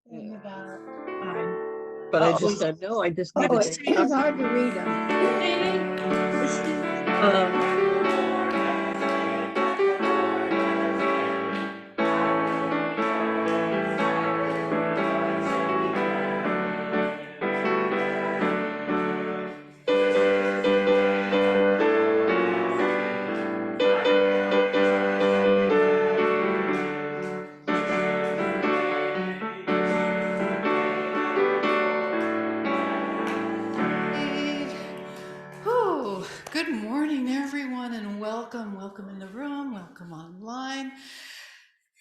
thing about time. But I just said, no, I just need a It's day off. hard to read them. Um, Oh, good morning, everyone, and welcome. Welcome in the room, welcome online.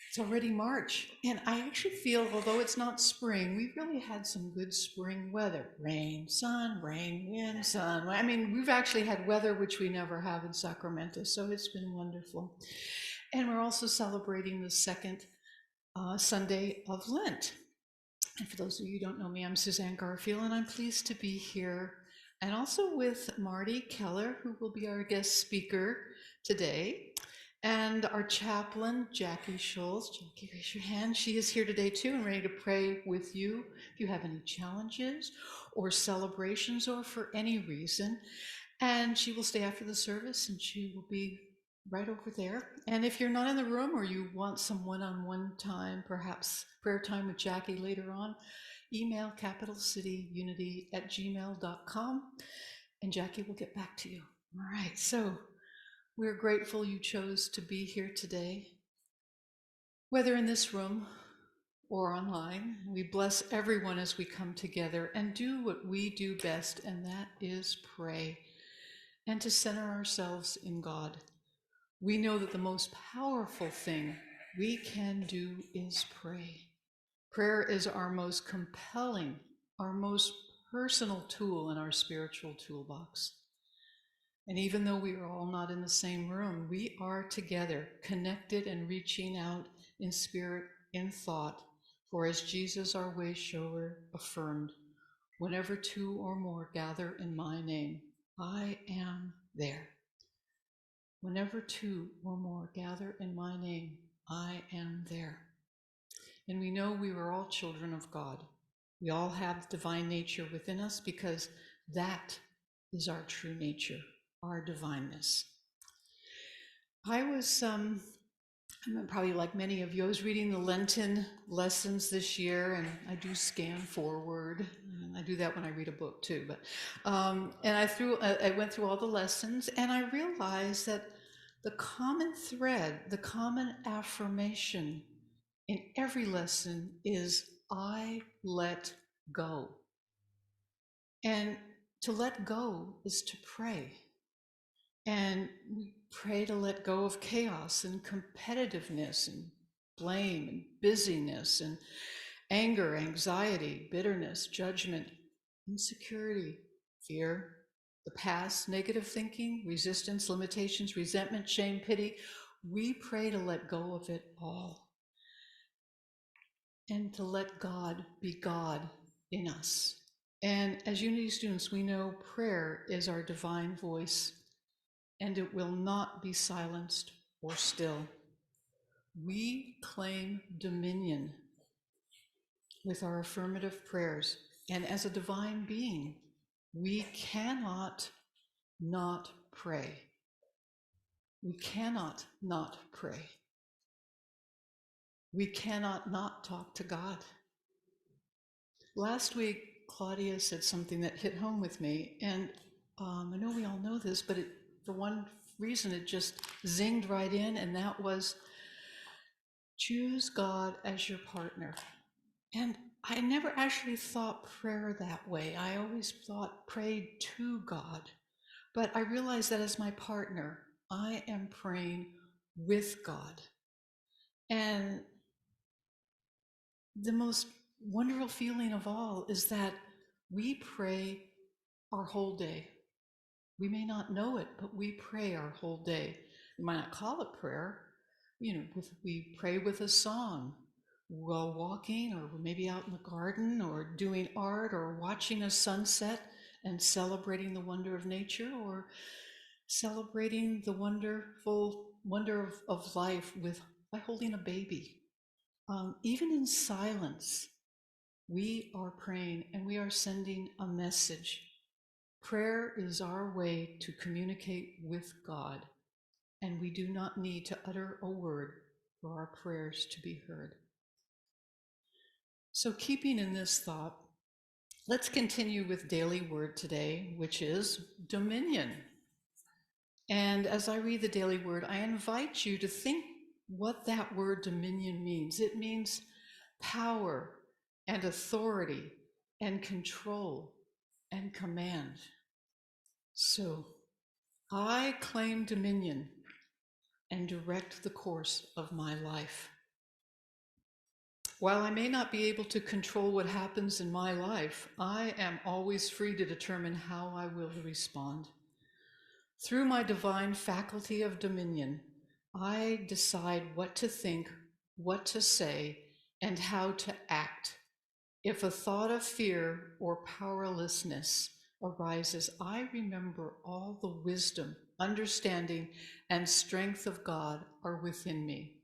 It's already March, and I actually feel, although it's not spring, we really had some good spring weather. Rain, sun, rain, wind, sun. I mean, we've actually had weather which we never have in Sacramento, so it's been wonderful. And we're also celebrating the second Sunday of Lent. And for those of you who don't know me, I'm Suzanne Garfield, and I'm pleased to be here, and also with Marty Keller, who will be our guest speaker today, and our chaplain, Jackie Schultz. Jackie, raise your hand. She is here today too and ready to pray with you if you have any challenges or celebrations or for any reason. And she will stay after the service, and she will be right over there. And if you're not in the room or you want some one-on-one time, perhaps prayer time with Jackie later on, email capitalcityunity@gmail.com and Jackie will get back to you. All right, so we're grateful you chose to be here today, whether in this room or online. We bless everyone as we come together and do what we do best, and that is pray and to center ourselves in God. We know that the most powerful thing we can do is pray. Prayer is our most compelling, our most personal tool in our spiritual toolbox. And even though we are all not in the same room, we are together, connected and reaching out in spirit, in thought. For as Jesus, our way shower, affirmed, whenever two or more gather in my name, I am there. Whenever two or more gather in my name, I am there. And we know we were all children of God. We all have divine nature within us because that is our true nature, our divineness. I'm probably like many of you, I was reading the Lenten lessons this year, and I do scan forward. And I do that when I read a book too. And I went through all the lessons, and I realized that the common thread, the common affirmation in every lesson is I let go. And to let go is to pray. And we pray to let go of chaos and competitiveness and blame and busyness and anger, anxiety, bitterness, judgment, insecurity, fear, the past, negative thinking, resistance, limitations, resentment, shame, pity. We pray to let go of it all and to let God be God in us. And as Unity students, we know prayer is our divine voice, and it will not be silenced or still. We claim dominion with our affirmative prayers, and as a divine being, we cannot not pray. We cannot not pray. We cannot not talk to God. Last week, Claudia said something that hit home with me, and I know we all know this, but for one reason, it just zinged right in, and that was choose God as your partner. And I never actually thought prayer that way. I always thought prayed to God. But I realized that as my partner, I am praying with God. And the most wonderful feeling of all is that we pray our whole day. We may not know it, but we pray our whole day. We might not call it prayer. We pray with a song while walking, or maybe out in the garden, or doing art, or watching a sunset and celebrating the wonder of nature, or celebrating the wonderful wonder of life by holding a baby. Even in silence, We are praying and we are sending a message. Prayer is our way to communicate with God, and we do not need to utter a word for our prayers to be heard. So, keeping in this thought, let's continue with daily word today, which is dominion. And as I read the daily word, I invite you to think what that word dominion means. It means power and authority and control and command. So I claim dominion and direct the course of my life. While I may not be able to control what happens in my life, I am always free to determine how I will respond. Through my divine faculty of dominion, I decide what to think, what to say, and how to act. If a thought of fear or powerlessness arises, I remember all the wisdom, understanding, and strength of God are within me.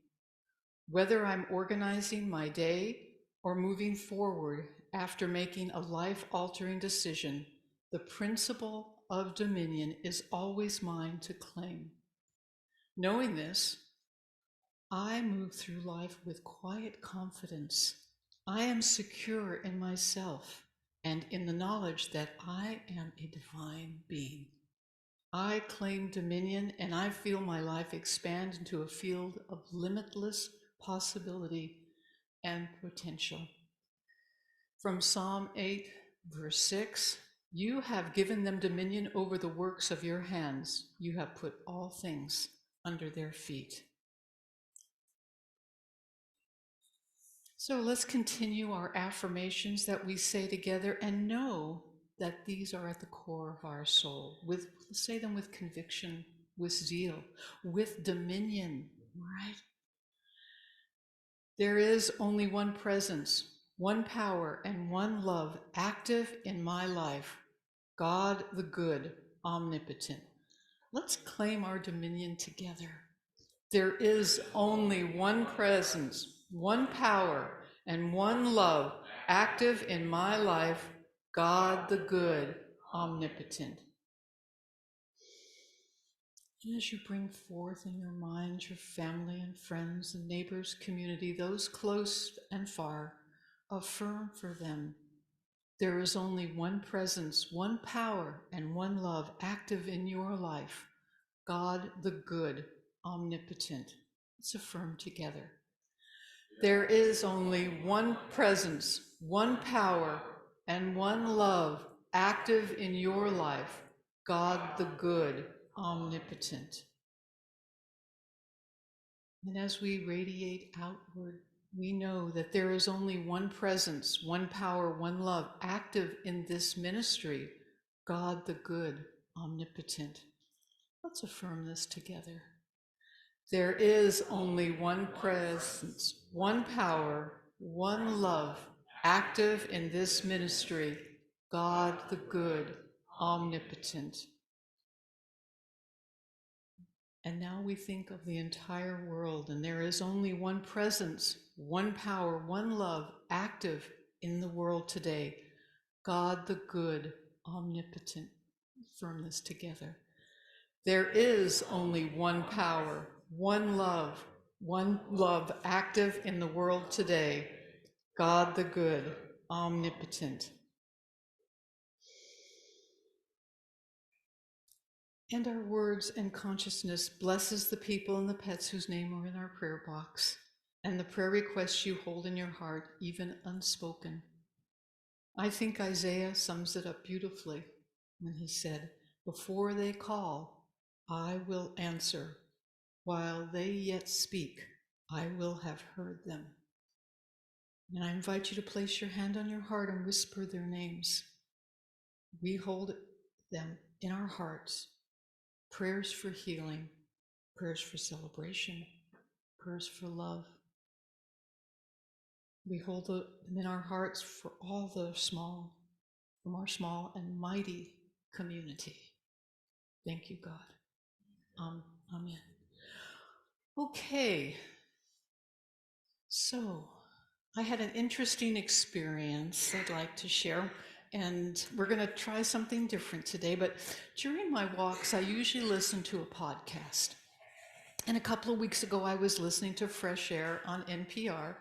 Whether I'm organizing my day or moving forward after making a life-altering decision, the principle of dominion is always mine to claim. Knowing this, I move through life with quiet confidence. I am secure in myself and in the knowledge that I am a divine being. I claim dominion and I feel my life expand into a field of limitless possibility and potential. From Psalm 8, verse 6, you have given them dominion over the works of your hands. You have put all things under their feet. So let's continue our affirmations that we say together and know that these are at the core of our soul. Say them with conviction, with zeal, with dominion, right? There is only one presence, one power, and one love active in my life, God the good, omnipotent. Let's claim our dominion together. There is only one presence, one power, and one love active in my life, God the good, omnipotent. And as you bring forth in your mind your family and friends and neighbors, community, those close and far, affirm for them there is only one presence, one power, and one love active in your life, God the good, omnipotent. Let's affirm together. There is only one presence, one power, and one love active in your life, God the good, omnipotent. And as we radiate outward, we know that there is only one presence, one power, one love active in this ministry, God the good, omnipotent. Let's affirm this together. There is only one presence, one power, one love active in this ministry, God the good, omnipotent. And now we think of the entire world, and there is only one presence, one power, one love active in the world today, God the good, omnipotent. Affirm this together. There is only one power, one love active in the world today, God the good, omnipotent. And our words and consciousness blesses the people and the pets whose name are in our prayer box, and the prayer requests you hold in your heart, even unspoken. I think Isaiah sums it up beautifully when he said, "Before they call, I will answer. While they yet speak, I will have heard them." And I invite you to place your hand on your heart and whisper their names. We hold them in our hearts. Prayers for healing, prayers for celebration, prayers for love. We hold them in our hearts for all the small, from our small and mighty community. Thank you, God. Amen. Okay. So I had an interesting experience I'd like to share, and we're going to try something different today. But during my walks, I usually listen to a podcast. And a couple of weeks ago, I was listening to Fresh Air on NPR.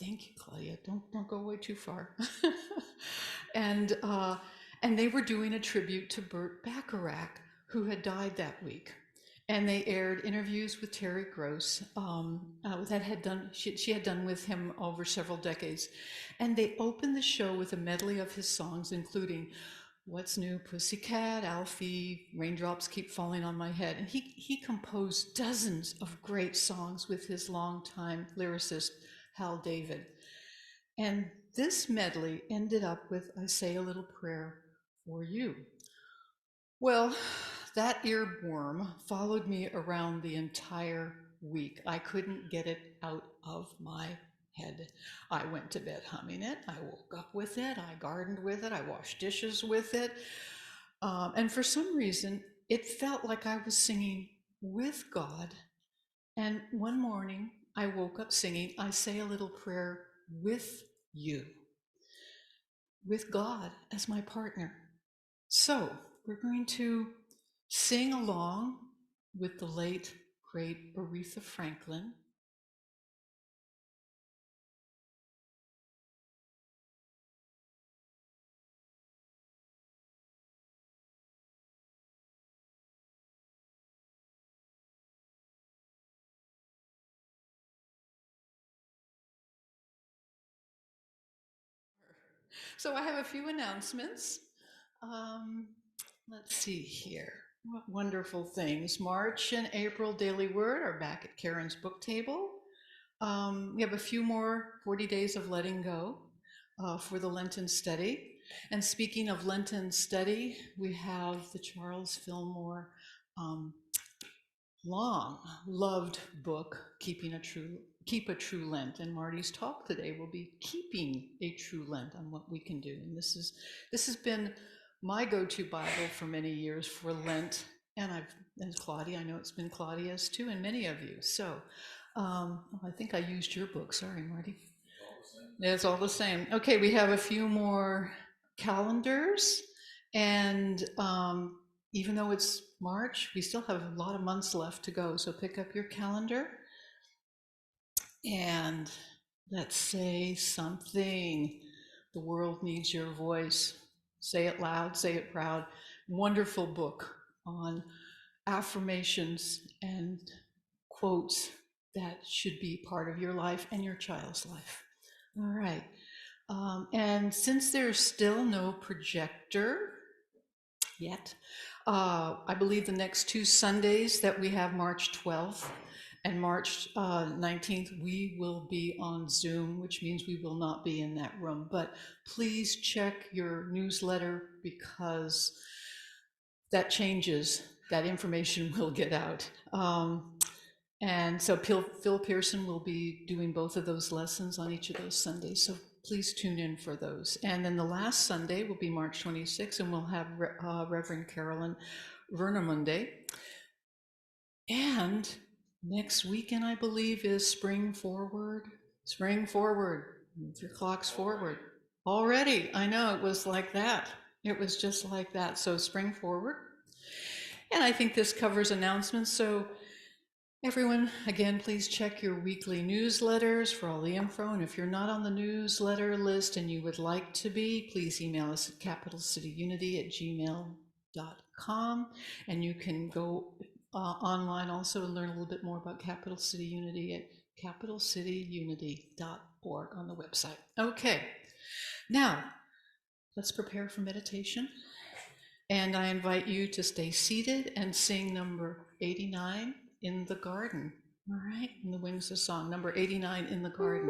Thank you, Claudia. Don't go away too far. and and they were doing a tribute to Burt Bacharach, who had died that week. And they aired interviews with Terry Gross that had done she had done with him over several decades. And they opened the show with a medley of his songs, including What's New, Pussycat, Alfie, Raindrops Keep Falling on My Head. And he composed dozens of great songs with his longtime lyricist, Hal David. And this medley ended up with I Say a Little Prayer for You. Well, that earworm followed me around the entire week. I couldn't get it out of my head. I went to bed humming it. I woke up with it. I gardened with it. I washed dishes with it. And for some reason, it felt like I was singing with God. And one morning, I woke up singing, I Say a Little Prayer with You, with God as my partner. So we're going to sing along with the late, great Aretha Franklin. So I have a few announcements. Let's see here. What wonderful things. March and April Daily Word are back at Karen's book table. We have a few more 40 days of letting go for the Lenten study. And speaking of Lenten study, we have the Charles Fillmore long loved book, Keep a True Lent. And Marty's talk today will be keeping a true Lent on what we can do. And this has been my go-to Bible for many years for Lent. And Claudia, I know it's been Claudia's too, and many of you. So I think I used your book. Sorry, Marty. It's all the same. Okay, we have a few more calendars, and even though it's March, we still have a lot of months left to go. So pick up your calendar and let's say something. The world needs your voice. Say it loud, say it proud. Wonderful book on affirmations and quotes that should be part of your life and your child's life. All right. And since there's still no projector yet, I believe the next two Sundays that we have, March 12th and March 19th, we will be on Zoom, which means we will not be in that room. But please check your newsletter because that changes. That information will get out. And so Phil Pearson will be doing both of those lessons on each of those Sundays. So please tune in for those. And then the last Sunday will be March 26th, and we'll have Reverend Carolyn Vernamunde. And next weekend, I believe, is Spring Forward. Spring Forward. Move your clocks forward. Already, I know it was like that. It was just like that. So Spring Forward. And I think this covers announcements. So everyone, again, please check your weekly newsletters for all the info. And if you're not on the newsletter list and you would like to be, please email us at capitalcityunity@gmail.com. And you can go online also and learn a little bit more about Capital City Unity at capitalcityunity.org on the website. Okay, now let's prepare for meditation. And I invite you to stay seated and sing number 89, In the Garden. All right, in the Wings of Song, number 89, In the Garden.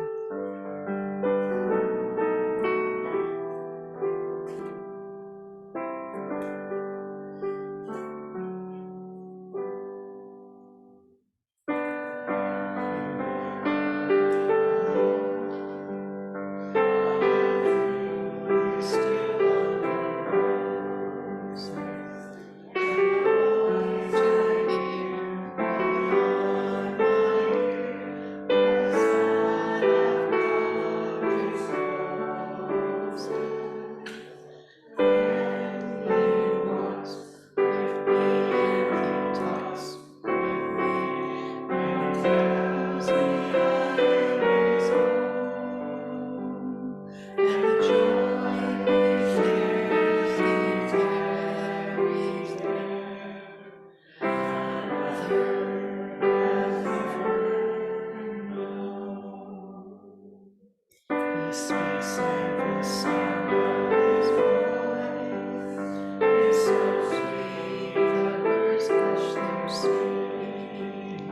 the space of the sound of his voice is so sweet, the birds hush their singing,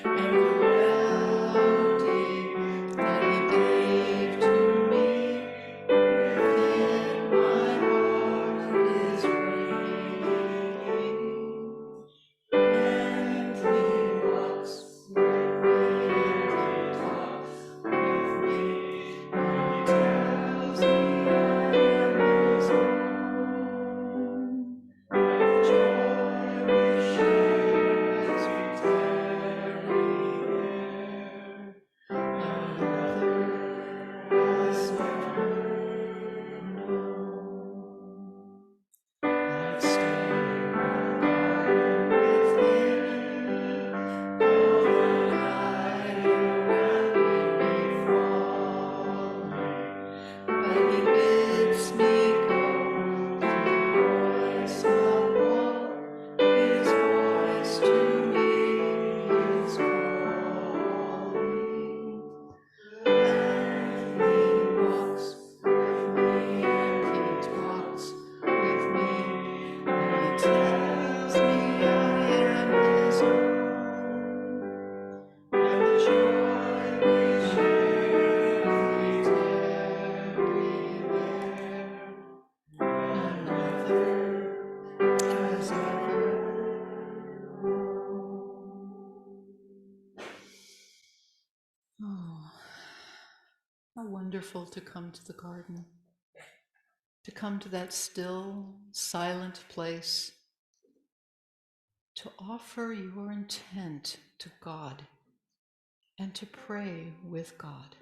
and the melody that he gave to me within my heart is ringing. And he walks with me, and he talks with me, and he tells me I am his own. With joy we share as we tarry there. Another has never known. I'd stay in the garden with him, though the night around me may falling. But he bids me go to the voice of all. His voice to me is calling. And he walks with me, and he talks with me, and he tells me I am his own. And the joy we share as we tarry there, another has ever known. Oh, how wonderful to come to the garden, to come to that still, silent place, to offer your intent to God and to pray with God.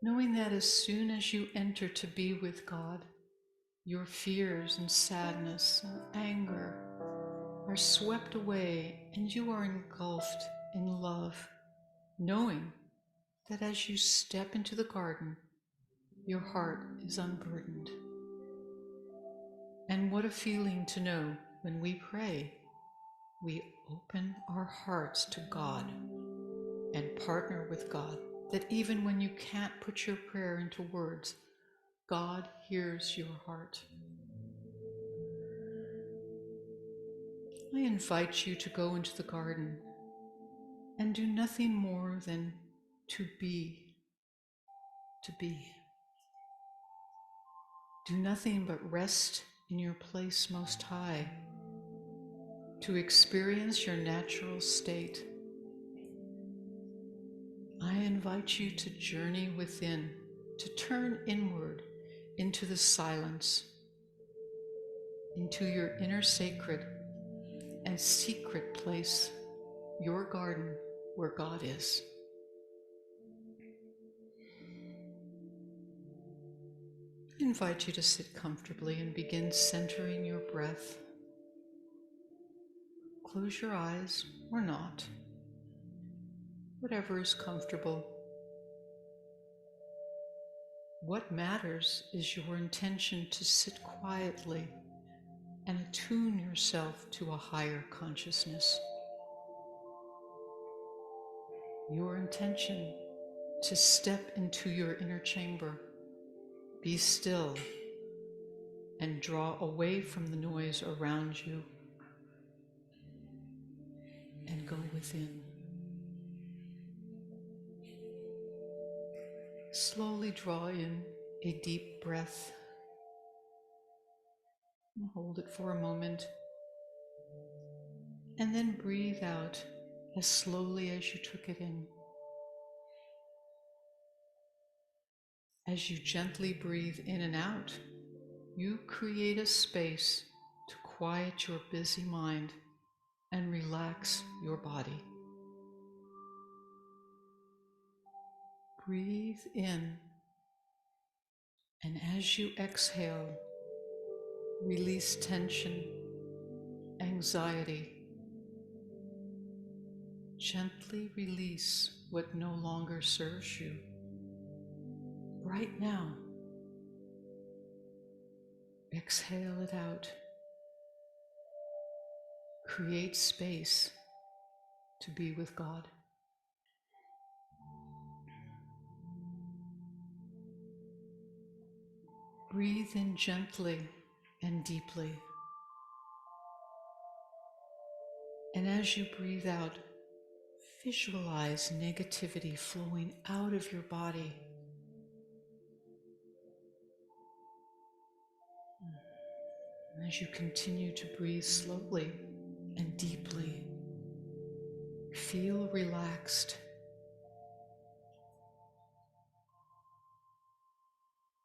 Knowing that as soon as you enter to be with God, your fears and sadness and anger are swept away and you are engulfed in love, knowing that as you step into the garden, your heart is unburdened. And what a feeling to know when we pray, we open our hearts to God and partner with God, that even when you can't put your prayer into words, God hears your heart. I invite you to go into the garden and do nothing more than to be, to be. Do nothing but rest in your place most high, to experience your natural state. I invite you to journey within, to turn inward into the silence, into your inner sacred and secret place, your garden where God is. I invite you to sit comfortably and begin centering your breath. Close your eyes or not, whatever is comfortable. What matters is your intention to sit quietly and attune yourself to a higher consciousness. Your intention to step into your inner chamber, be still, and draw away from the noise around you and go within. Slowly draw in a deep breath and hold it for a moment, and then breathe out as slowly as you took it in. As you gently breathe in and out, you create a space to quiet your busy mind and relax your body. Breathe in, and as you exhale, release tension, anxiety. Gently release what no longer serves you. Right now, exhale it out. Create space to be with God. Breathe in gently and deeply. And as you breathe out, visualize negativity flowing out of your body. As you continue to breathe slowly and deeply, feel relaxed.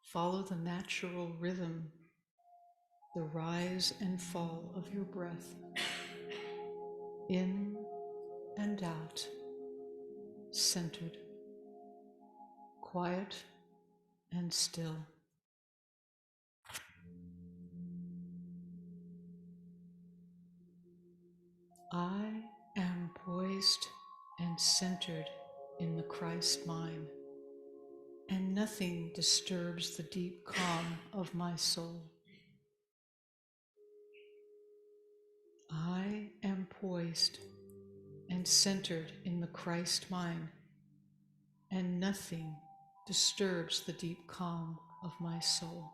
Follow the natural rhythm, the rise and fall of your breath, in and out, centered, quiet and still. I am poised and centered in the Christ mind, and nothing disturbs the deep calm of my soul. I am poised and centered in the Christ mind, and nothing disturbs the deep calm of my soul.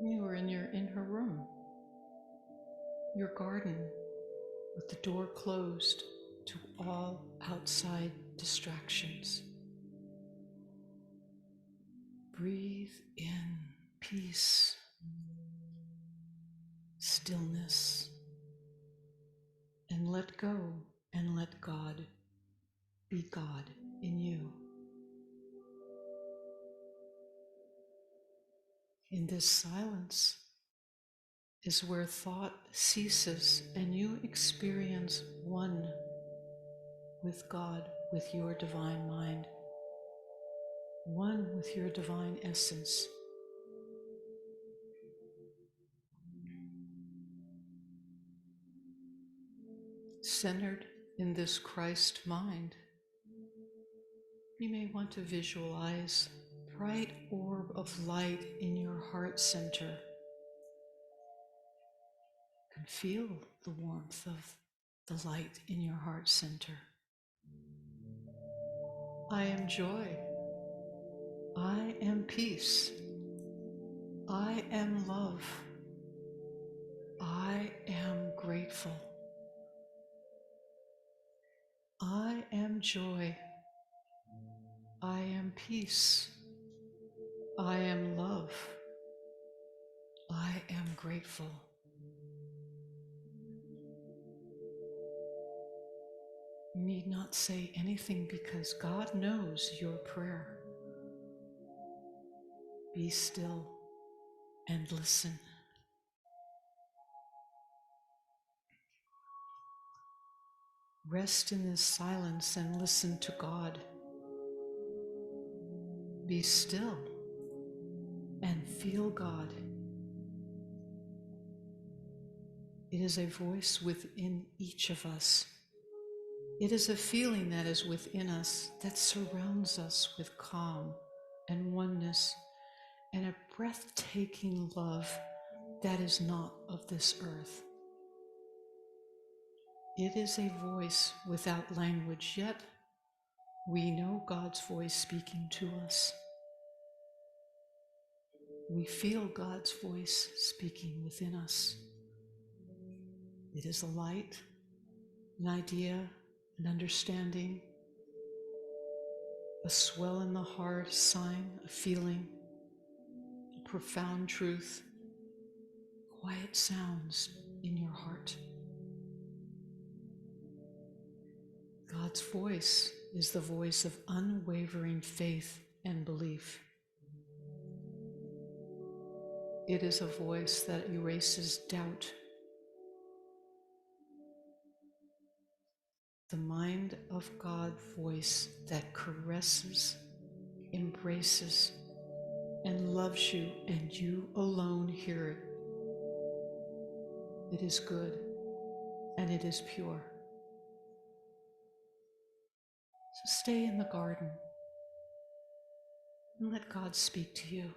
You are in your inner room, your garden, with the door closed to all outside distractions. Breathe in peace, stillness, and let go and let God be God in you. In this silence is where thought ceases and you experience one with God, with your divine mind, one with your divine essence. Centered in this Christ mind, you may want to visualize a bright orb of light in your heart center. You can feel the warmth of the light in your heart center. I am joy. I am peace. I am love. I am grateful. I am joy. I am peace. I am love. I am grateful. You need not say anything because God knows your prayer. Be still and listen. Rest in this silence and listen to God. Be still and feel God. It is a voice within each of us. It is a feeling that is within us that surrounds us with calm and oneness and a breathtaking love that is not of this earth. It is a voice without language, yet we know God's voice speaking to us. We feel God's voice speaking within us. It is a light, an idea, an understanding, a swell in the heart, a sign, a feeling, a profound truth, quiet sounds in your heart. God's voice is the voice of unwavering faith and belief. It is a voice that erases doubt. The mind of God voice that caresses, embraces, and loves you, and you alone hear it. It is good and it is pure. So stay in the garden and let God speak to you.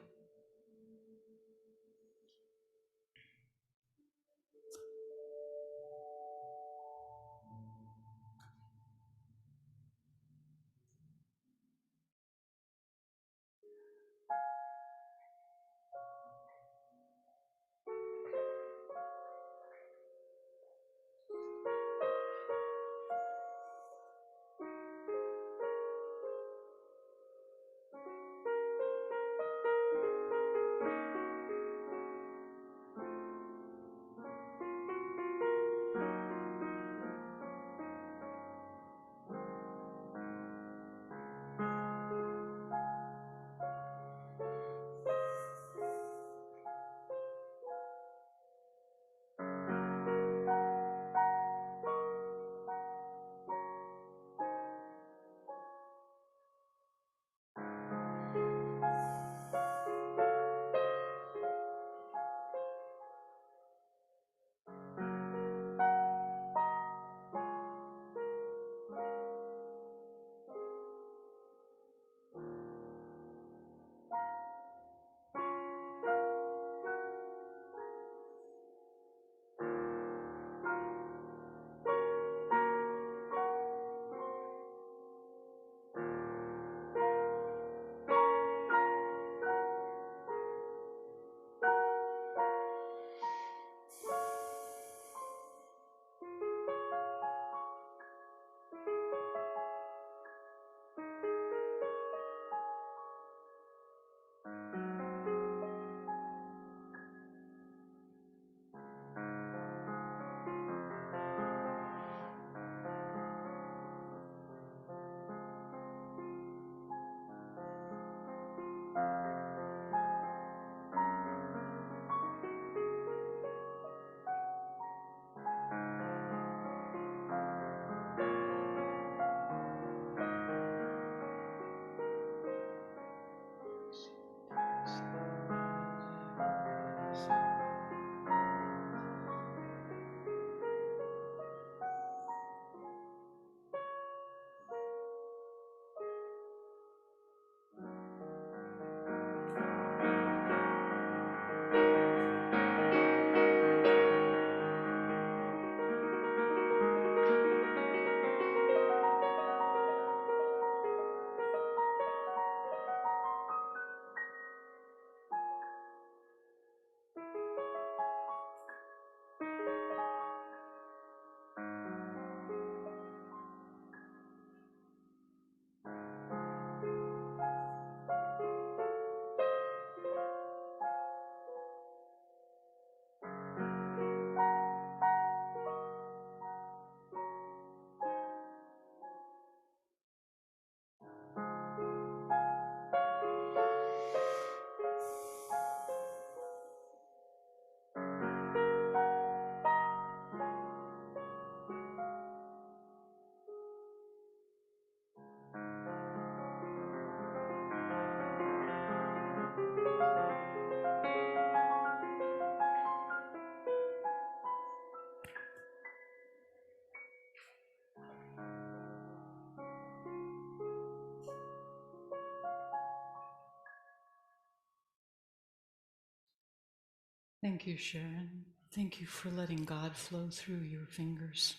Thank you, Sharon. Thank you for letting God flow through your fingers.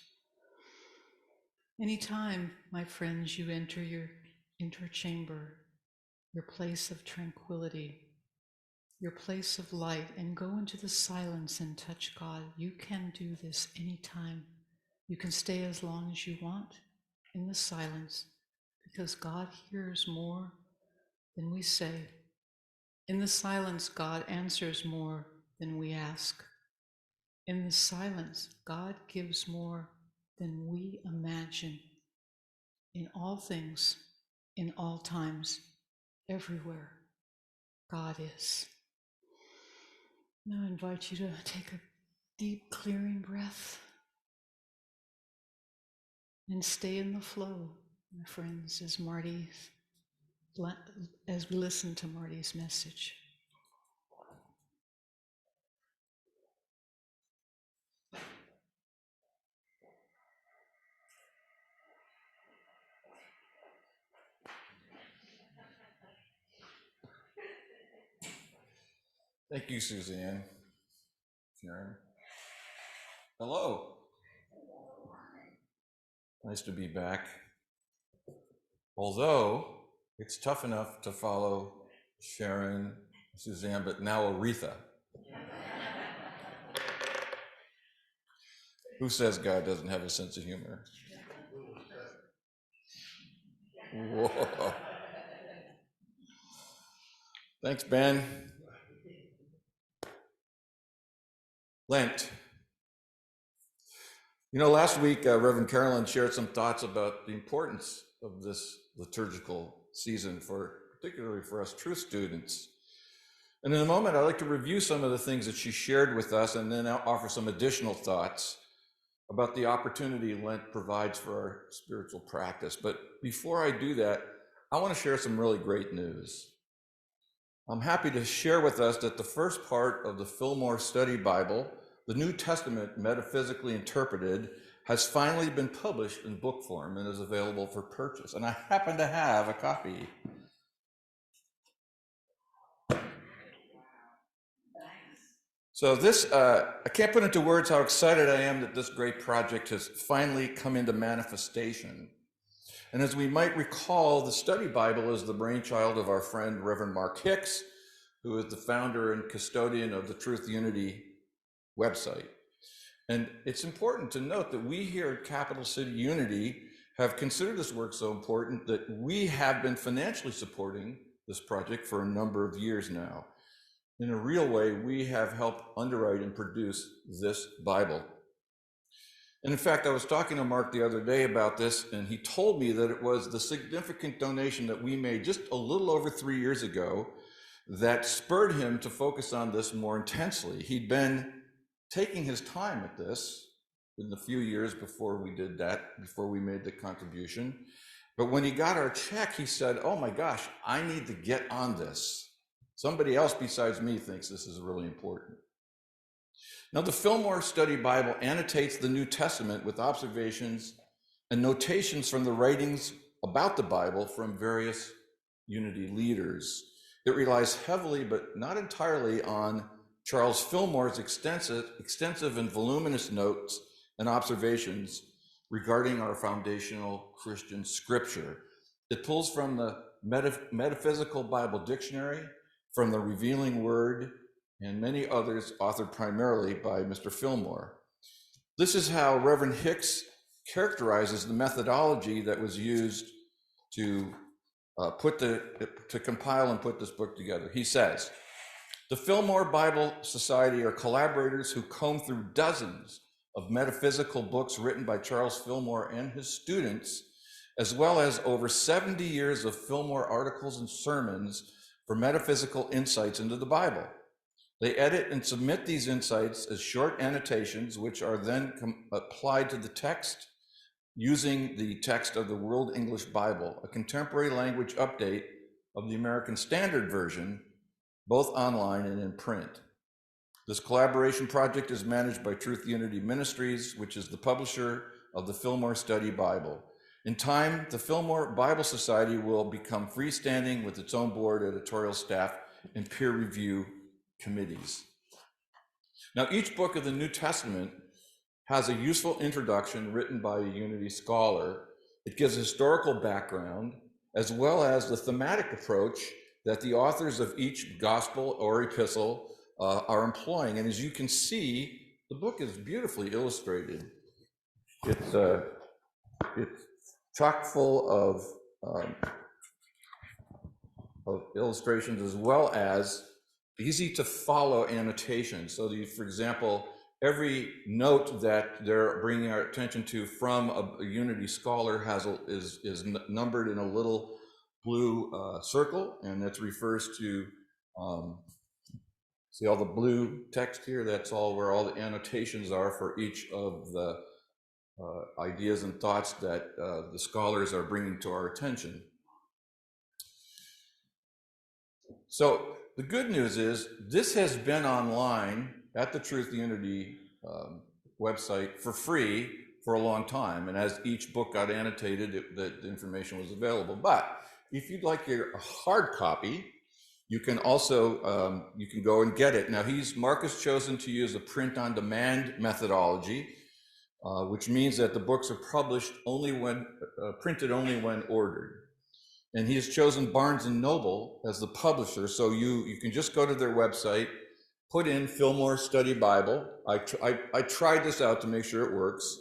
Anytime, my friends, you enter your chamber, your place of tranquility, your place of light, and go into the silence and touch God, you can do this anytime. You can stay as long as you want in the silence, because God hears more than we say. In the silence, God answers more than we ask. In the silence, God gives more than we imagine. In all things, in all times, everywhere, God is. Now I invite you to take a deep, clearing breath and stay in the flow, my friends, as we listen to Marty's message. Thank you, Suzanne. Sharon. Hello. Nice to be back. Although it's tough enough to follow Sharon, Suzanne, but now Aretha. Who says God doesn't have a sense of humor? Whoa. Thanks, Ben. Lent. You know, last week, Reverend Carolyn shared some thoughts about the importance of this liturgical season, particularly for us truth students. And in a moment, I'd like to review some of the things that she shared with us and then I'll offer some additional thoughts about the opportunity Lent provides for our spiritual practice. But before I do that, I want to share some really great news. I'm happy to share with us that the first part of the Fillmore Study Bible, the New Testament Metaphysically Interpreted, has finally been published in book form and is available for purchase. And I happen to have a copy. So this, I can't put into words how excited I am that this great project has finally come into manifestation. And as we might recall, the study Bible is the brainchild of our friend Reverend Mark Hicks, who is the founder and custodian of the Truth Unity website. And it's important to note that we here at Capital City Unity have considered this work so important that we have been financially supporting this project for a number of years now. In a real way, we have helped underwrite and produce this Bible. And in fact, I was talking to Mark the other day about this, and he told me that it was the significant donation that we made just a little over 3 years ago that spurred him to focus on this more intensely. He'd been taking his time at this in the few years before we did that, before we made the contribution. But when he got our check, he said, "Oh my gosh, I need to get on this. Somebody else besides me thinks this is really important." Now, the Fillmore Study Bible annotates the New Testament with observations and notations from the writings about the Bible from various Unity leaders. It relies heavily, but not entirely, on Charles Fillmore's extensive and voluminous notes and observations regarding our foundational Christian scripture. It pulls from the Metaphysical Bible Dictionary, from the Revealing Word, and many others authored primarily by Mr. Fillmore. This is how Reverend Hicks characterizes the methodology that was used to compile and put this book together. He says, "The Fillmore Bible Society are collaborators who comb through dozens of metaphysical books written by Charles Fillmore and his students, as well as over 70 years of Fillmore articles and sermons for metaphysical insights into the Bible. They edit and submit these insights as short annotations, which are then applied to the text using the text of the World English Bible, a contemporary language update of the American Standard Version, both online and in print. This collaboration project is managed by Truth Unity Ministries, which is the publisher of the Fillmore Study Bible. In time, the Fillmore Bible Society will become freestanding with its own board, editorial staff, and peer review committees." Now, each book of the New Testament has a useful introduction written by a Unity scholar. It gives historical background, as well as the thematic approach that the authors of each gospel or epistle are employing. And as you can see, the book is beautifully illustrated. It's chock full of illustrations, as well as easy to follow annotations. So that, for example, every note that they're bringing our attention to from a Unity scholar is numbered in a little blue circle, and that refers to, see all the blue text here? That's all where all the annotations are for each of the ideas and thoughts that the scholars are bringing to our attention. So the good news is this has been online at the Truth Unity website for free for a long time. And as each book got annotated, the information was available. But if you'd like your hard copy, you can also, you can go and get it. Now Mark has chosen to use a print-on-demand methodology, which means that the books are published only when, printed only when ordered. And he has chosen Barnes & Noble as the publisher, so you can just go to their website, put in Fillmore Study Bible. I tried this out to make sure it works,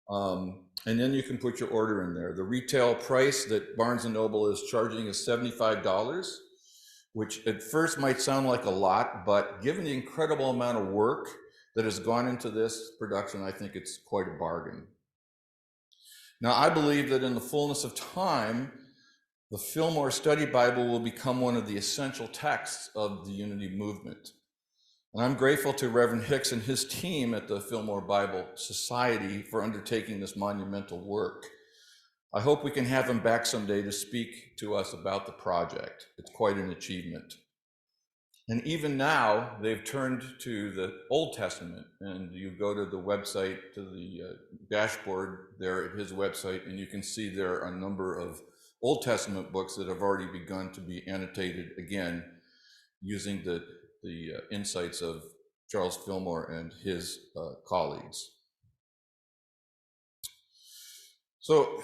and then you can put your order in there. The retail price that Barnes & Noble is charging is $75, which at first might sound like a lot, but given the incredible amount of work that has gone into this production, I think it's quite a bargain. Now, I believe that in the fullness of time, the Fillmore Study Bible will become one of the essential texts of the Unity movement. And I'm grateful to Reverend Hicks and his team at the Fillmore Bible Society for undertaking this monumental work. I hope we can have him back someday to speak to us about the project. It's quite an achievement. And even now, they've turned to the Old Testament, and you go to the website, to the dashboard there at his website, and you can see there are a number of Old Testament books that have already begun to be annotated again using the insights of Charles Fillmore and his colleagues. So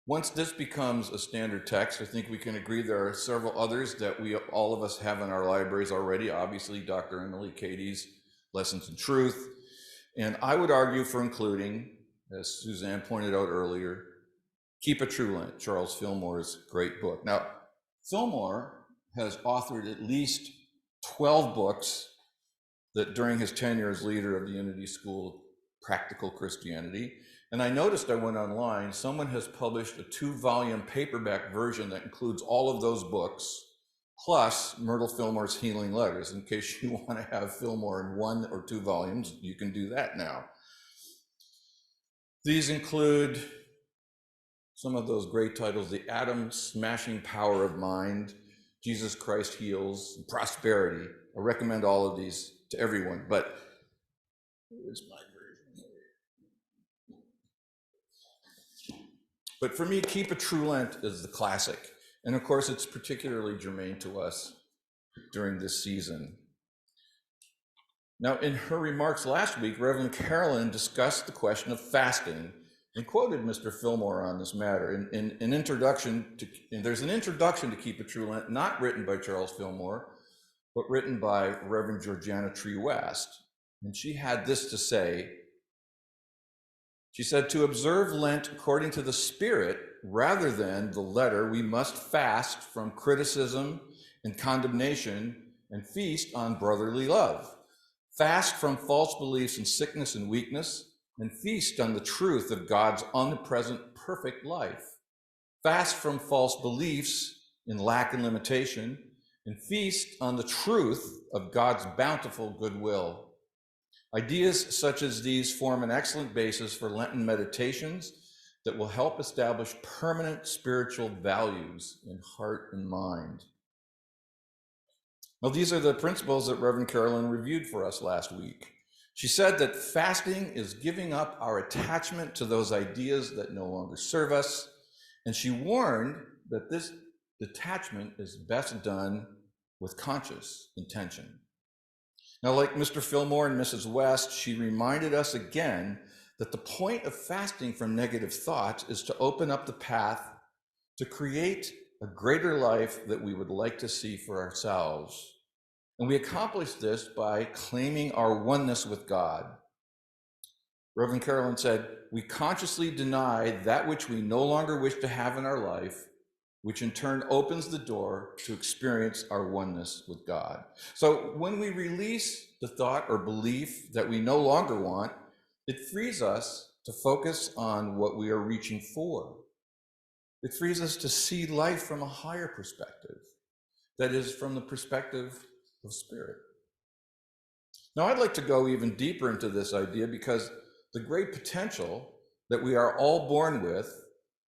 once this becomes a standard text, I think we can agree there are several others that all of us have in our libraries already. Obviously, Dr. Emily Cady's Lessons in Truth. And I would argue for including, as Suzanne pointed out earlier, Keep a True Lent, Charles Fillmore's great book. Now, Fillmore has authored at least 12 books that during his tenure as leader of the Unity School Practical Christianity. And I noticed, I went online, someone has published a 2-volume paperback version that includes all of those books, plus Myrtle Fillmore's Healing Letters. In case you want to have Fillmore in 1 or 2 volumes, you can do that now. These include some of those great titles: The Atom-Smashing Power of Mind, Jesus Christ Heals, Prosperity. I recommend all of these to everyone, but here's my version here. But for me, Keep a True Lent is the classic. And of course, it's particularly germane to us during this season. Now, in her remarks last week, Reverend Carolyn discussed the question of fasting and quoted Mr. Fillmore on this matter. In an introduction there's an introduction to Keep a True Lent, not written by Charles Fillmore, but written by Reverend Georgiana Tree West. And she had this to say. She said, "To observe Lent according to the Spirit rather than the letter, we must fast from criticism and condemnation and feast on brotherly love. Fast from false beliefs in sickness and weakness, and feast on the truth of God's omnipresent, perfect life. Fast from false beliefs in lack and limitation, and feast on the truth of God's bountiful goodwill. Ideas such as these form an excellent basis for Lenten meditations that will help establish permanent spiritual values in heart and mind." Well, these are the principles that Reverend Carolyn reviewed for us last week. She said that fasting is giving up our attachment to those ideas that no longer serve us, and she warned that this detachment is best done with conscious intention. Now, like Mr. Fillmore and Mrs. West, she reminded us again that the point of fasting from negative thoughts is to open up the path to create a greater life that we would like to see for ourselves. And we accomplish this by claiming our oneness with God. Reverend Carolyn said, "We consciously deny that which we no longer wish to have in our life, which in turn opens the door to experience our oneness with God." So when we release the thought or belief that we no longer want, it frees us to focus on what we are reaching for. It frees us to see life from a higher perspective, that is, from the perspective of spirit. Now, I'd like to go even deeper into this idea because the great potential that we are all born with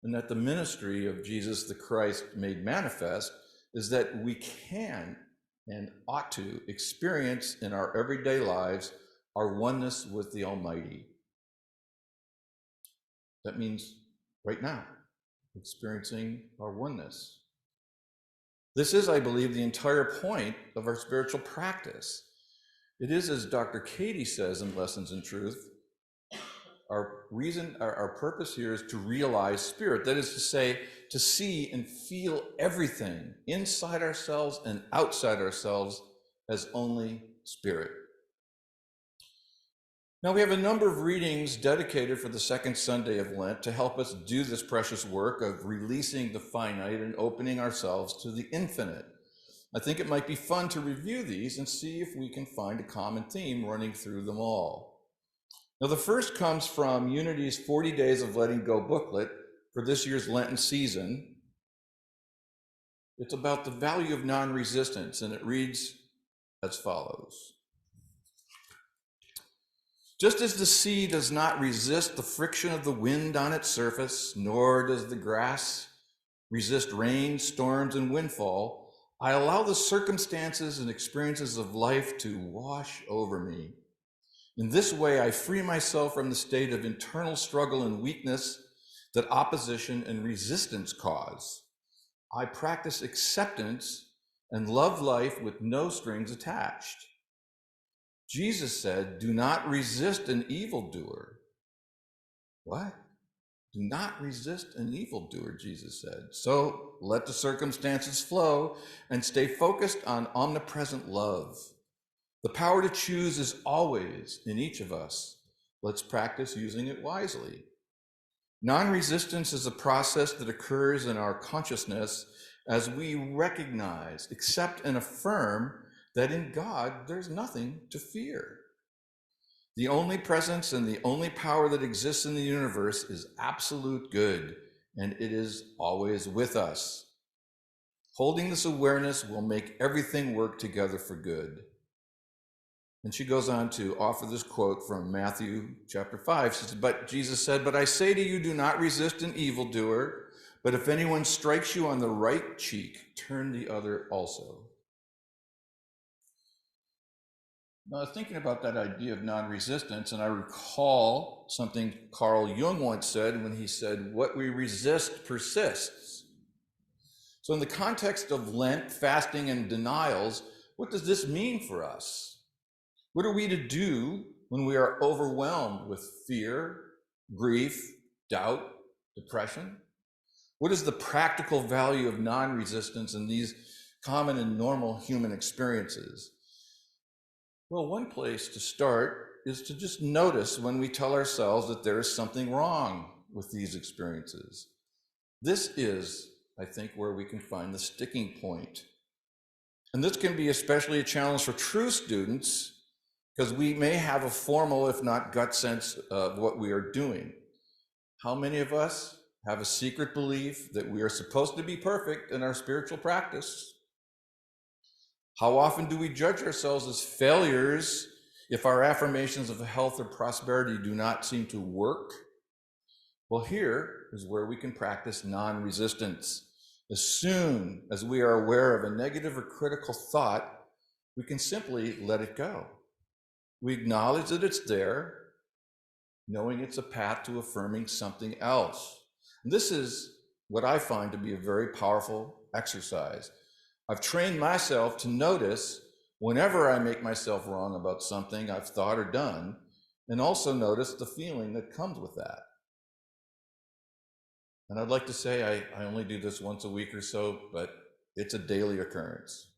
and that the ministry of Jesus the Christ made manifest is that we can and ought to experience in our everyday lives our oneness with the Almighty. That means right now, experiencing our oneness. This is, I believe, the entire point of our spiritual practice. It is, as Dr. Katie says in Lessons in Truth, our purpose here is to realize spirit. That is to say, to see and feel everything inside ourselves and outside ourselves as only spirit. Now, we have a number of readings dedicated for the second Sunday of Lent to help us do this precious work of releasing the finite and opening ourselves to the infinite. I think it might be fun to review these and see if we can find a common theme running through them all. Now, the first comes from Unity's 40 Days of Letting Go booklet for this year's Lenten season. It's about the value of non-resistance, and it reads as follows. Just as the sea does not resist the friction of the wind on its surface, nor does the grass resist rain, storms, and windfall, I allow the circumstances and experiences of life to wash over me. In this way, I free myself from the state of internal struggle and weakness that opposition and resistance cause. I practice acceptance and love life with no strings attached. Jesus said, "Do not resist an evildoer." What? Do not resist an evildoer, Jesus said. So let the circumstances flow and stay focused on omnipresent love. The power to choose is always in each of us. Let's practice using it wisely. Non-resistance is a process that occurs in our consciousness as we recognize, accept, and affirm that in God, there's nothing to fear. The only presence and the only power that exists in the universe is absolute good, and it is always with us. Holding this awareness will make everything work together for good. And she goes on to offer this quote from Matthew chapter 5. She says, "But Jesus said, but I say to you, do not resist an evildoer, but if anyone strikes you on the right cheek, turn the other also." Now, I was thinking about that idea of non-resistance, and I recall something Carl Jung once said when he said, "What we resist persists." So in the context of Lent, fasting, and denials, what does this mean for us? What are we to do when we are overwhelmed with fear, grief, doubt, depression? What is the practical value of non-resistance in these common and normal human experiences? Well, one place to start is to just notice when we tell ourselves that there is something wrong with these experiences. This is, I think, where we can find the sticking point. And this can be especially a challenge for true students because we may have a formal, if not gut sense of what we are doing. How many of us have a secret belief that we are supposed to be perfect in our spiritual practice? How often do we judge ourselves as failures if our affirmations of health or prosperity do not seem to work? Well, here is where we can practice non-resistance. As soon as we are aware of a negative or critical thought, we can simply let it go. We acknowledge that it's there, knowing it's a path to affirming something else. And this is what I find to be a very powerful exercise. I've trained myself to notice whenever I make myself wrong about something I've thought or done, and also notice the feeling that comes with that. And I'd like to say I only do this once a week or so, but it's a daily occurrence.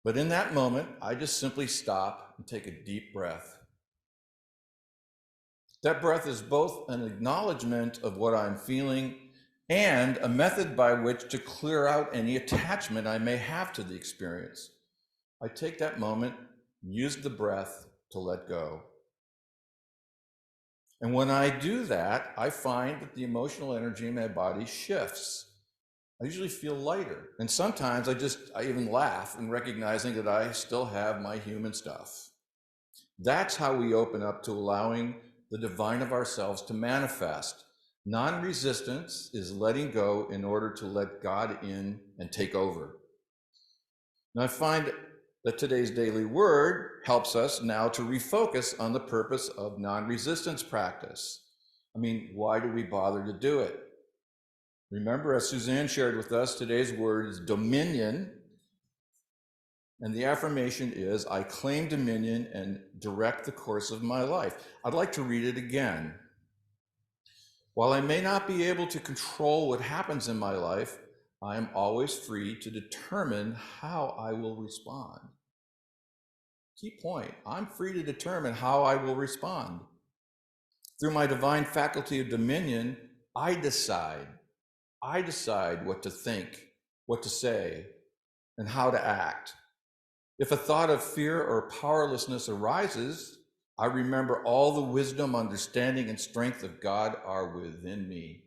But in that moment, I just simply stop and take a deep breath. That breath is both an acknowledgement of what I'm feeling and a method by which to clear out any attachment I may have to the experience. I take that moment, use the breath to let go. And when I do that, I find that the emotional energy in my body shifts. I usually feel lighter. And sometimes I even laugh in recognizing that I still have my human stuff. That's how we open up to allowing the divine of ourselves to manifest. Non-resistance is letting go in order to let God in and take over. Now, I find that today's daily word helps us now to refocus on the purpose of non-resistance practice. I mean, why do we bother to do it? Remember, as Suzanne shared with us, today's word is dominion. And the affirmation is, I claim dominion and direct the course of my life. I'd like to read it again. While I may not be able to control what happens in my life, I am always free to determine how I will respond. Key point, I'm free to determine how I will respond. Through my divine faculty of dominion, I decide what to think, what to say, and how to act. If a thought of fear or powerlessness arises, I remember all the wisdom, understanding, and strength of God are within me.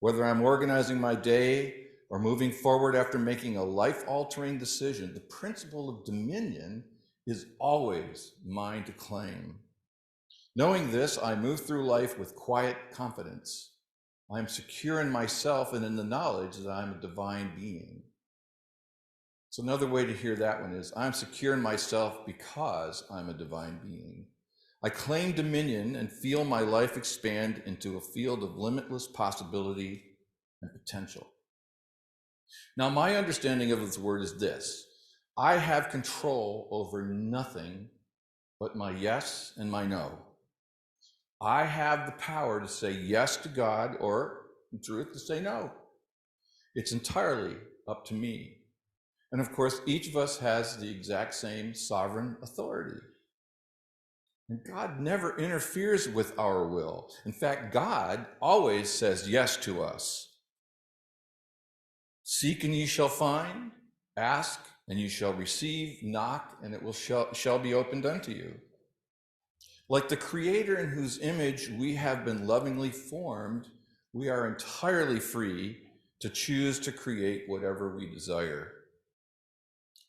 Whether I'm organizing my day or moving forward after making a life-altering decision, the principle of dominion is always mine to claim. Knowing this, I move through life with quiet confidence. I am secure in myself and in the knowledge that I'm a divine being. So another way to hear that one is, I'm secure in myself because I'm a divine being. I claim dominion and feel my life expand into a field of limitless possibility and potential. Now, my understanding of this word is this: I have control over nothing but my yes and my no. I have the power to say yes to God, or in truth, to say no. It's entirely up to me. And of course, each of us has the exact same sovereign authority. And God never interferes with our will. In fact, God always says yes to us. Seek and ye shall find, ask and you shall receive, knock and it shall be opened unto you. Like the Creator in whose image we have been lovingly formed, we are entirely free to choose to create whatever we desire.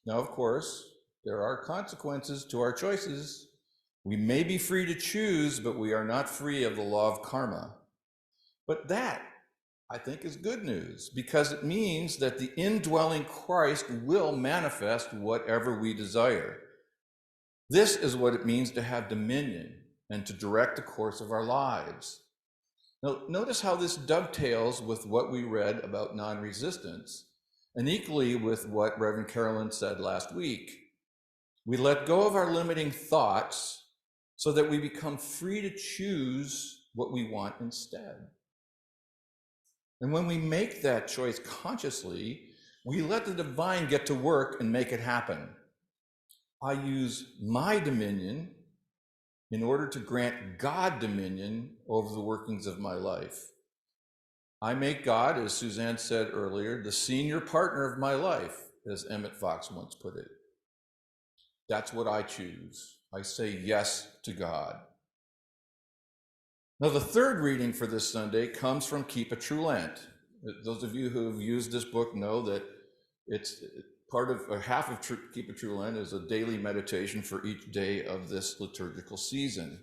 Now, of course, there are consequences to our choices. We may be free to choose, but we are not free of the law of karma. But that, I think, is good news, because it means that the indwelling Christ will manifest whatever we desire. This is what it means to have dominion and to direct the course of our lives. Now, notice how this dovetails with what we read about non-resistance, and equally with what Reverend Carolyn said last week. We let go of our limiting thoughts so that we become free to choose what we want instead. And when we make that choice consciously, we let the divine get to work and make it happen. I use my dominion in order to grant God dominion over the workings of my life. I make God, as Suzanne said earlier, the senior partner of my life, as Emmett Fox once put it. That's what I choose. I say yes to God. Now, the third reading for this Sunday comes from Keep a True Lent. Those of you who have used this book know that it's part of, or half of Keep a True Lent is a daily meditation for each day of this liturgical season.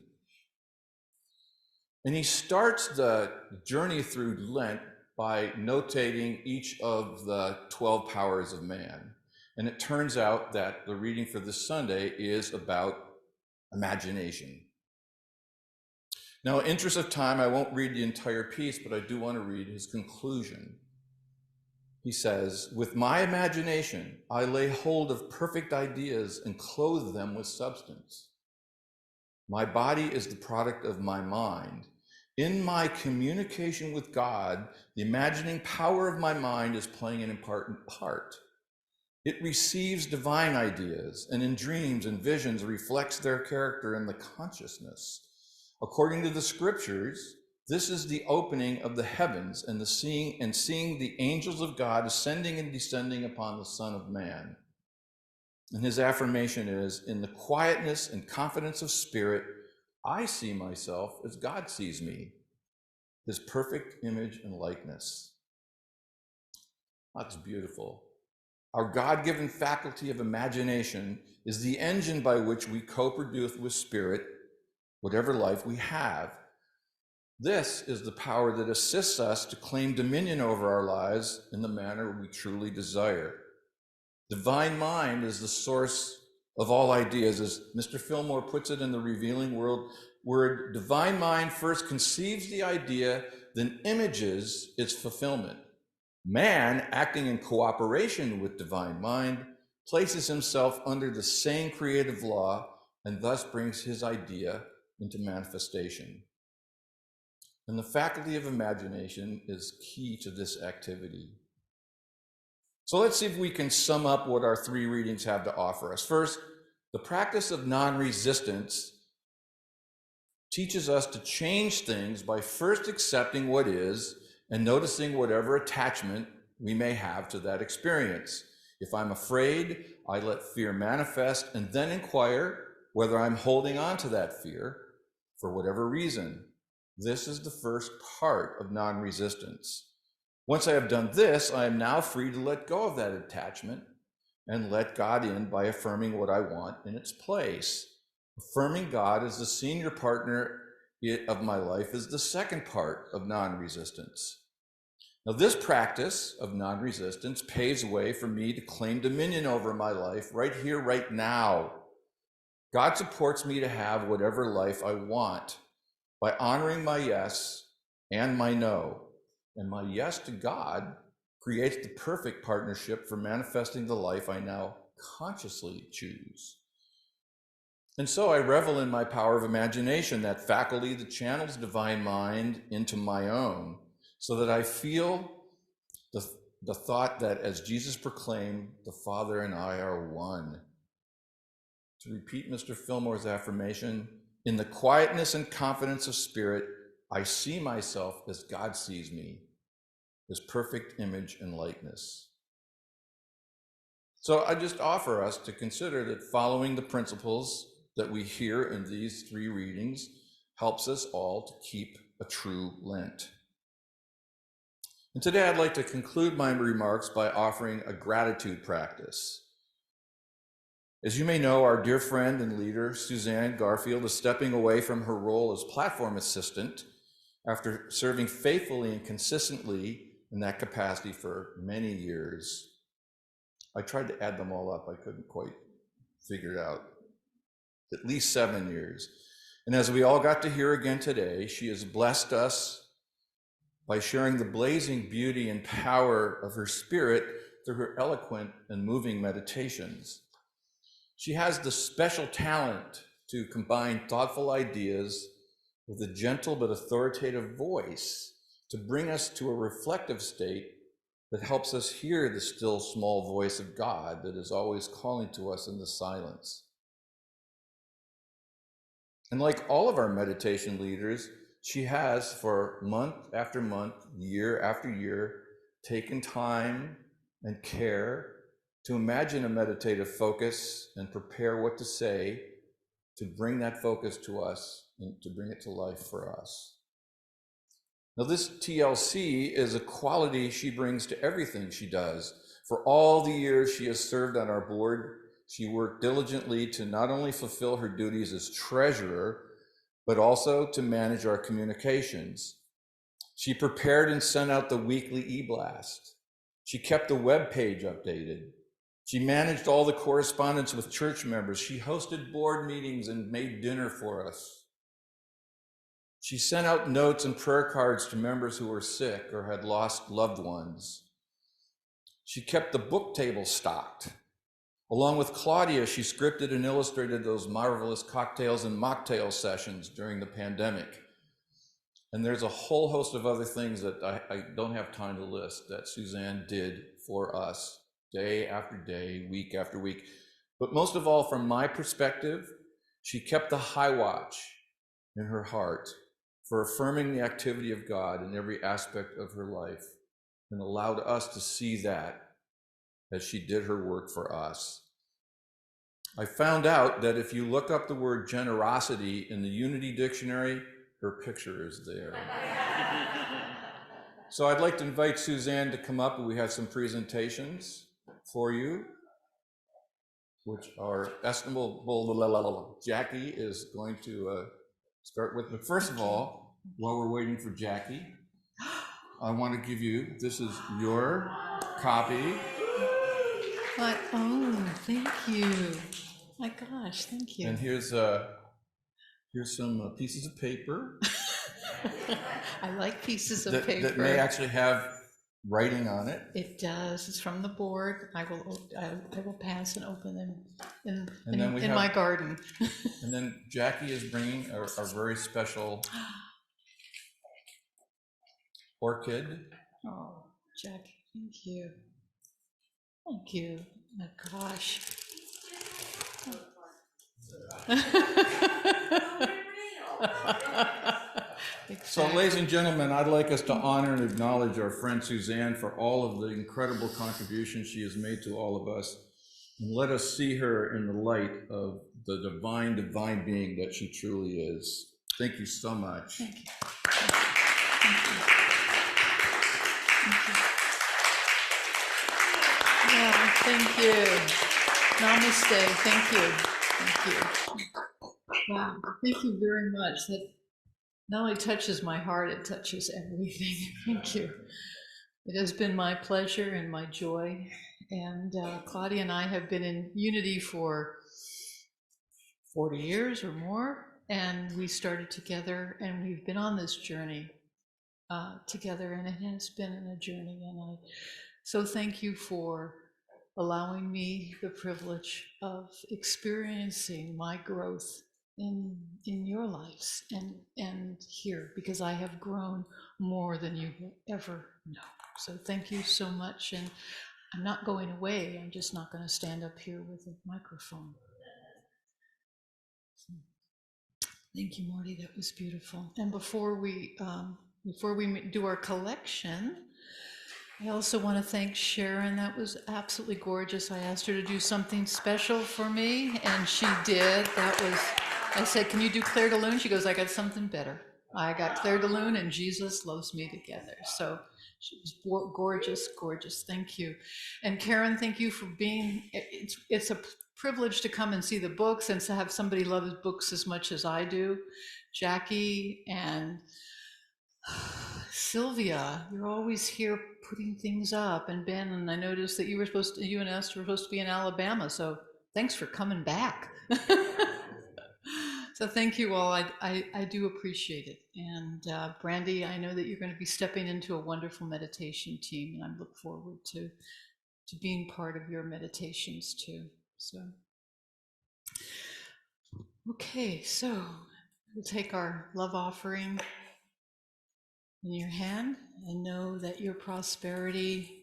And he starts the journey through Lent by notating each of the 12 powers of man. And it turns out that the reading for this Sunday is about imagination. Now, in interest of time, I won't read the entire piece, but I do want to read his conclusion. he says, with my imagination, I lay hold of perfect ideas and clothe them with substance. My body is the product of my mind. In my communication with God, the imagining power of my mind is playing an important part. It receives divine ideas, and in dreams and visions reflects their character in the consciousness. According to the scriptures, this is the opening of the heavens and seeing the angels of God ascending and descending upon the Son of Man. And his affirmation is, in the quietness and confidence of spirit, I see myself as God sees me, his perfect image and likeness. That's beautiful. Our God-given faculty of imagination is the engine by which we co-produce with spirit whatever life we have. This is the power that assists us to claim dominion over our lives in the manner we truly desire. Divine mind is the source of all ideas. As Mr. Fillmore puts it in the Revealing Word, divine mind first conceives the idea, then images its fulfillment. Man, acting in cooperation with divine mind, places himself under the same creative law and thus brings his idea into manifestation. And the faculty of imagination is key to this activity. So let's see if we can sum up what our three readings have to offer us. First, the practice of non-resistance teaches us to change things by first accepting what is and noticing whatever attachment we may have to that experience. If I'm afraid, I let fear manifest and then inquire whether I'm holding on to that fear for whatever reason. This is the first part of non-resistance. Once I have done this, I am now free to let go of that attachment and let God in by affirming what I want in its place. Affirming God as the senior partner of my life is the second part of non-resistance. Now, this practice of non-resistance paves way for me to claim dominion over my life right here, right now. God supports me to have whatever life I want by honoring my yes and my no. And my yes to God creates the perfect partnership for manifesting the life I now consciously choose. And so I revel in my power of imagination, that faculty that channels divine mind into my own, so that I feel the thought that, as Jesus proclaimed, the Father and I are one. To repeat Mr. Fillmore's affirmation, in the quietness and confidence of spirit, I see myself as God sees me, his perfect image and likeness. So I just offer us to consider that following the principles that we hear in these three readings helps us all to keep a true Lent. And today I'd like to conclude my remarks by offering a gratitude practice. As you may know, our dear friend and leader, Suzanne Garfield, is stepping away from her role as platform assistant after serving faithfully and consistently in that capacity for many years. I tried to add them all up. I couldn't quite figure it out. At least 7 years. And as we all got to hear again today, she has blessed us by sharing the blazing beauty and power of her spirit through her eloquent and moving meditations. She has the special talent to combine thoughtful ideas with a gentle but authoritative voice to bring us to a reflective state that helps us hear the still small voice of God that is always calling to us in the silence. And like all of our meditation leaders, she has, for month after month, year after year, taken time and care to imagine a meditative focus and prepare what to say to bring that focus to us and to bring it to life for us. Now, this TLC is a quality she brings to everything she does. For all the years she has served on our board, she worked diligently to not only fulfill her duties as treasurer, but also to manage our communications. She prepared and sent out the weekly e-blast. She kept the web page updated. She managed all the correspondence with church members. She hosted board meetings and made dinner for us. She sent out notes and prayer cards to members who were sick or had lost loved ones. She kept the book table stocked. Along with Claudia, she scripted and illustrated those marvelous cocktails and mocktail sessions during the pandemic. And there's a whole host of other things that I don't have time to list that Suzanne did for us day after day, week after week. But most of all, from my perspective, she kept the high watch in her heart for affirming the activity of God in every aspect of her life and allowed us to see that as she did her work for us. I found out that if you look up the word generosity in the Unity Dictionary, her picture is there. So I'd like to invite Suzanne to come up, and we have some presentations for you, which our estimable Jackie is going to start with. But first of all, while we're waiting for Jackie, I want to give you, this is your copy. Oh, thank you. My gosh, thank you. And here's some pieces of paper. I like pieces of paper. That may actually have writing on it. It does. It's from the board. I will pass and open them in my garden. And then Jackie is bringing a very special orchid. Oh, Jackie, thank you. Thank you. Oh, gosh. So, ladies and gentlemen, I'd like us to honor and acknowledge our friend Suzanne for all of the incredible contributions she has made to all of us. And let us see her in the light of the divine being that she truly is. Thank you so much. Thank you. Thank you. Yeah, thank you. Namaste. Thank you. Thank you. Wow. Thank you very much. That not only touches my heart, it touches everything. Thank you. It has been my pleasure and my joy. And Claudia and I have been in Unity for 40 years or more. And we started together, and we've been on this journey together, and it has been a journey. And so thank you for allowing me the privilege of experiencing my growth in your lives and here, because I have grown more than you will ever know. So thank you so much. And I'm not going away. I'm just not going to stand up here with a microphone. Thank you, Morty. That was beautiful. And before we do our collection, I also want to thank Sharon. That was absolutely gorgeous. I asked her to do something special for me, and she did. I said, can you do Claire de Lune? She goes, I got something better. I got Claire de Lune and Jesus Loves Me together. So she was gorgeous, gorgeous. Thank you. And Karen, thank you for being, it's a privilege to come and see the books and to have somebody love his books as much as I do. Jackie and Sylvia, you're always here putting things up, and Ben, and I noticed that you and Esther were supposed to be in Alabama, so thanks for coming back. So thank you all. I do appreciate it. And Brandy, I know that you're going to be stepping into a wonderful meditation team, and I look forward to being part of your meditations too. So, okay, so we'll take our love offering in your hand and know that your prosperity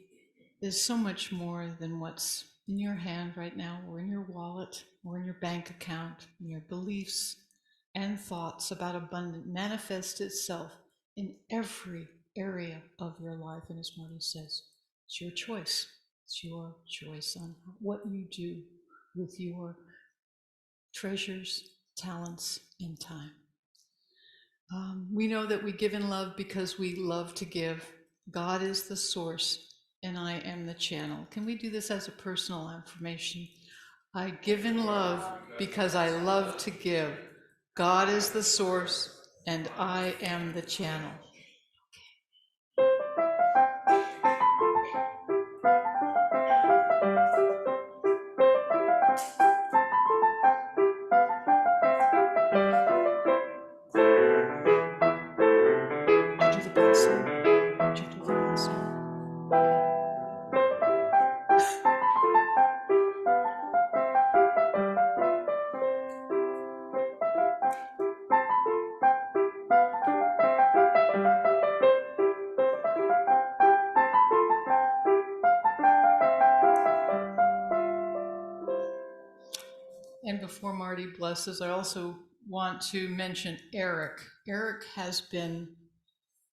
is so much more than what's in your hand right now, or in your wallet, or in your bank account. Your beliefs and thoughts about abundance manifest itself in every area of your life. And as Marty says, it's your choice. It's your choice on what you do with your treasures, talents, and time. We know that we give in love because we love to give. God is the source, and I am the channel. Can we do this as a personal affirmation? I give in love because I love to give. God is the source, and I am the channel. Did you do the blessing? Did you do the blessing? before Marty blesses, I also want to mention Eric. Eric has been,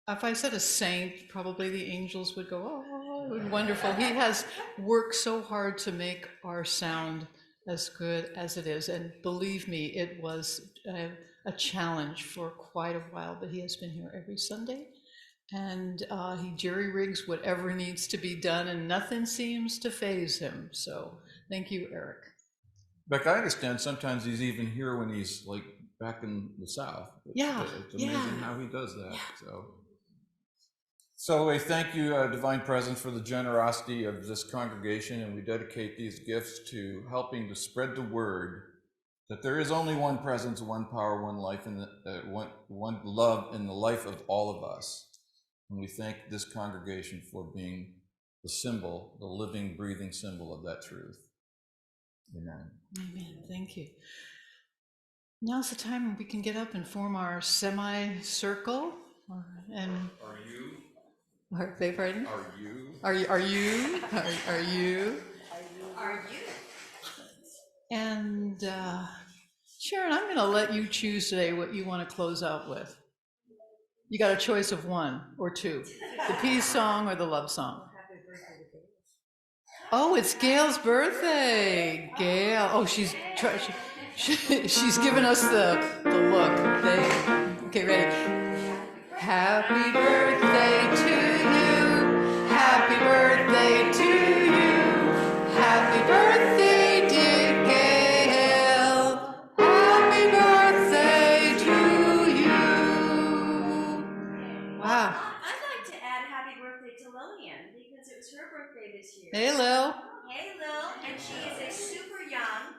if I said a saint, probably the angels would go, oh, wonderful. He has worked so hard to make our sound as good as it is. And believe me, it was a challenge for quite a while, but he has been here every Sunday. And he jerry rigs whatever needs to be done, and nothing seems to faze him. So thank you, Eric. Beck, I understand sometimes he's even here when he's like back in the South. It's amazing how he does that. Yeah. So we thank you, Divine Presence, for the generosity of this congregation, and we dedicate these gifts to helping to spread the word that there is only one presence, one power, one life, and one love in the life of all of us. And we thank this congregation for being the symbol, the living, breathing symbol of that truth. Amen. Amen. Thank you. Now's the time when we can get up and form our semicircle. And Are you? Beg pardon? Are you? Are you? Are you? Are you? Are you? And Sharon, I'm going to let you choose today what you want to close out with. You got a choice of one or two: the peace song or the love song. Oh, it's Gail's birthday. Gail. Oh, she's given us the look. Okay, ready? Happy birthday to you. Happy birthday to you. Happy birthday, dear Gail. Happy birthday to you. Wow. I'd like to add happy birthday to Lillian because it was her birthday this year. Hey, Lil. Hey, Lil, and she is a super young.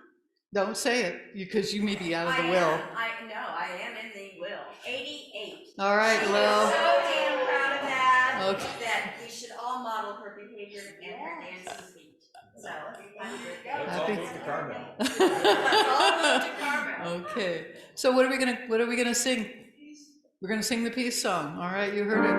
Don't say it because you may be out of the will. I am in the will. 88. All right, She Lil. is so damn proud of that. Okay. That we should all model her behavior and her dancing feet. So happy birthday. Let's all move to Carmel. Let's all move to Carmel. Okay. So what are we gonna sing? We're gonna sing the peace song. All right, you heard it.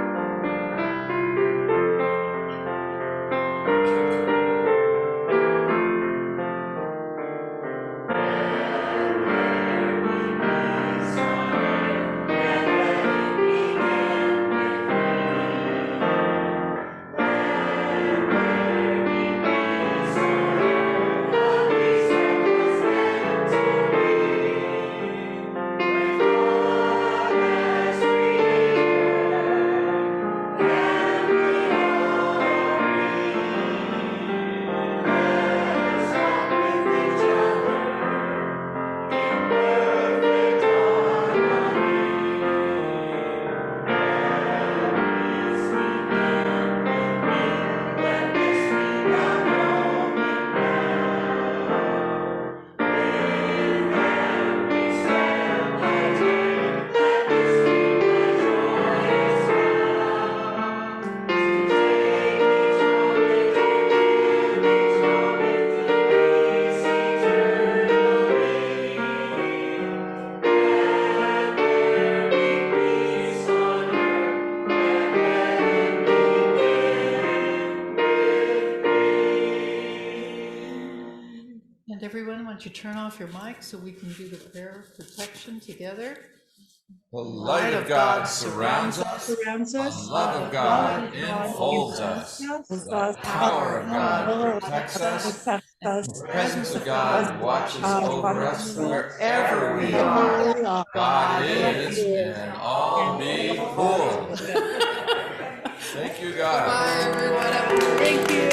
And everyone, why don't you turn off your mic so we can do the prayer of protection together. The light of God surrounds us. The love of God enfolds us. The power of God protects us. The presence of God watches over us wherever we are. God is and all be full. Thank you, God. Bye, everyone. Thank you.